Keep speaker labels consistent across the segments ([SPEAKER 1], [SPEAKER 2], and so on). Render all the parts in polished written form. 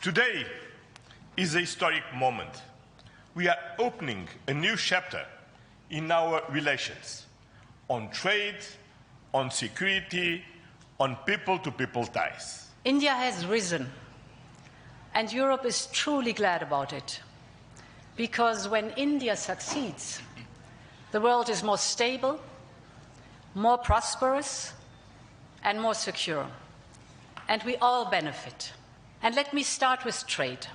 [SPEAKER 1] Today is a historic moment. We are opening a new chapter in our relations on trade, on security, on people-to-people ties.
[SPEAKER 2] India has risen, and Europe is truly glad about it. Because when India succeeds, the world is more stable, more prosperous, and more secure. And we all benefit. And let me start with trade.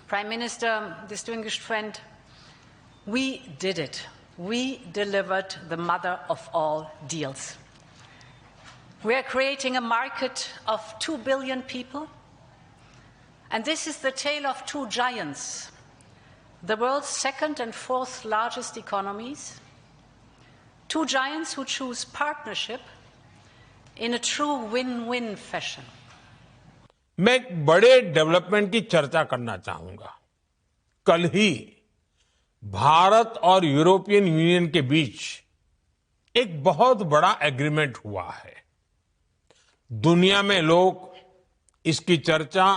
[SPEAKER 2] Prime Minister, distinguished friend, we did it. We delivered the mother of all deals. We are creating a market of 2 billion people. And this is the tale of two giants, the world's second and fourth largest economies. Two giants who choose partnership in a true win-win fashion.
[SPEAKER 3] मैं एक बड़े development की चर्चा करना चाहूंगा। कल ही भारत और European union के बीच एक बहुत बड़ा एग्रीमेंट हुआ है। दुनिया में लोग इसकी चर्चा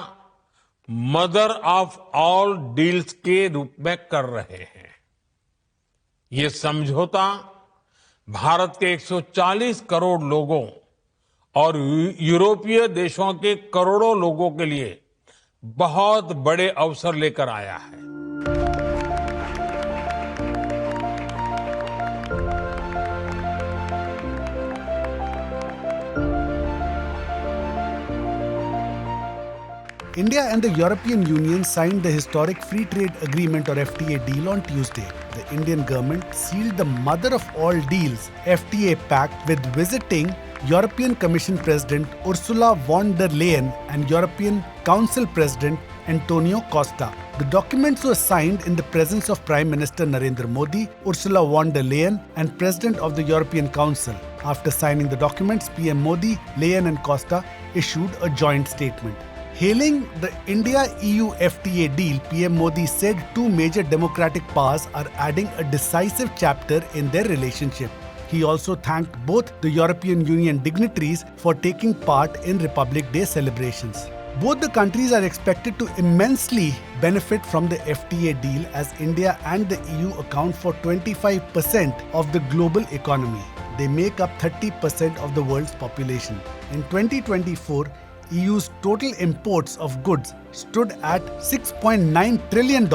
[SPEAKER 3] मदर ऑफ ऑल डील्स के रूप में कर रहे हैं। ये समझौता भारत के 140 करोड़ लोगों और यूरोपीय देशों के करोड़ों लोगों के लिए बहुत बड़े अवसर लेकर आया है।
[SPEAKER 4] India and the European Union signed the historic Free Trade Agreement or FTA deal on Tuesday. The Indian government sealed the mother of all deals, FTA pact, with visiting European Commission President Ursula von der Leyen and European Council President Antonio Costa. The documents were signed in the presence of Prime Minister Narendra Modi, Ursula von der Leyen, and President of the European Council. After signing the documents, PM Modi, Leyen and Costa issued a joint statement. Hailing the India-EU FTA deal, PM Modi said two major democratic powers are adding a decisive chapter in their relationship. He also thanked both the European Union dignitaries for taking part in Republic Day celebrations. Both the countries are expected to immensely benefit from the FTA deal as India and the EU account for 25% of the global economy. They make up 30% of the world's population. In 2024, EU's total imports of goods stood at $6.9 trillion,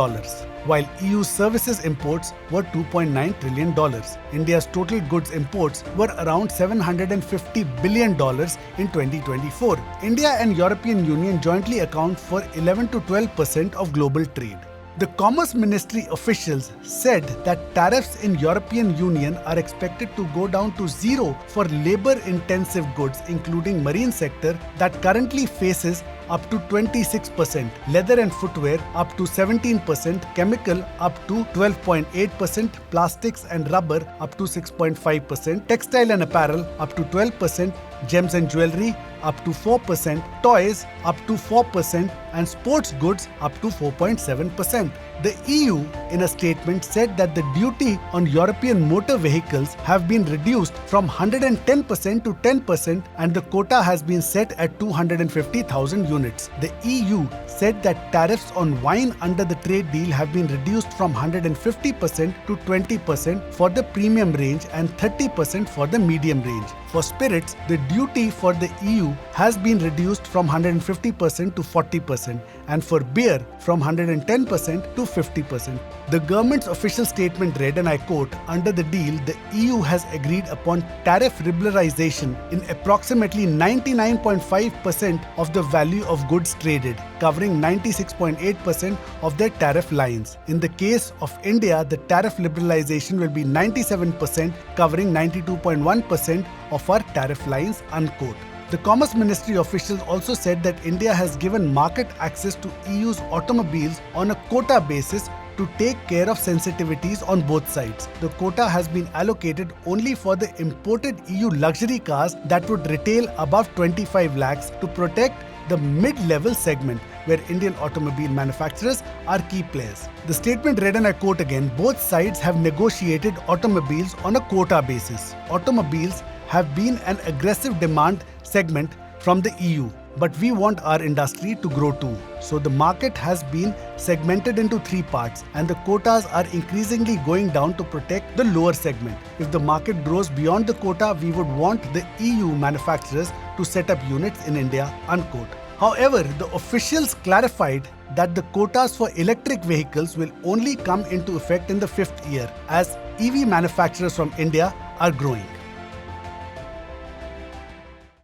[SPEAKER 4] while EU services imports were $2.9 trillion. India's total goods imports were around $750 billion in 2024. India and European Union jointly account for 11 to 12% of global trade. The Commerce Ministry officials said that tariffs in European Union are expected to go down to zero for labor-intensive goods, including marine sector that currently faces up to 26%, leather and footwear up to 17%, chemical up to 12.8%, plastics and rubber up to 6.5%, textile and apparel up to 12%, gems and jewelry up to 4%, toys up to 4%, and sports goods up to 4.7%. The EU, in a statement, said that the duty on European motor vehicles have been reduced from 110% to 10%, and the quota has been set at 250,000 units. The EU said that tariffs on wine under the trade deal have been reduced from 150% to 20% for the premium range and 30% for the medium range. For spirits, the duty for the EU has been reduced from 150% to 40%, and for beer from 110% to 50%. The government's official statement read, and I quote, "Under the deal, the EU has agreed upon tariff liberalization in approximately 99.5% of the value of goods traded, covering 96.8% of their tariff lines. In the case of India, the tariff liberalization will be 97%, covering 92.1% of our tariff lines," unquote. The Commerce Ministry officials also said that India has given market access to EU's automobiles on a quota basis to take care of sensitivities on both sides. The quota has been allocated only for the imported EU luxury cars that would retail above 25 lakhs to protect the mid-level segment, where Indian automobile manufacturers are key players. The statement read, and I quote again, "Both sides have negotiated automobiles on a quota basis. Automobiles have been an aggressive demand segment from the EU. But we want our industry to grow too. So the market has been segmented into 3 parts and the quotas are increasingly going down to protect the lower segment. If the market grows beyond the quota, we would want the EU manufacturers to set up units in India, unquote. However, the officials clarified that the quotas for electric vehicles will only come into effect in the 5th year as EV manufacturers from India are growing.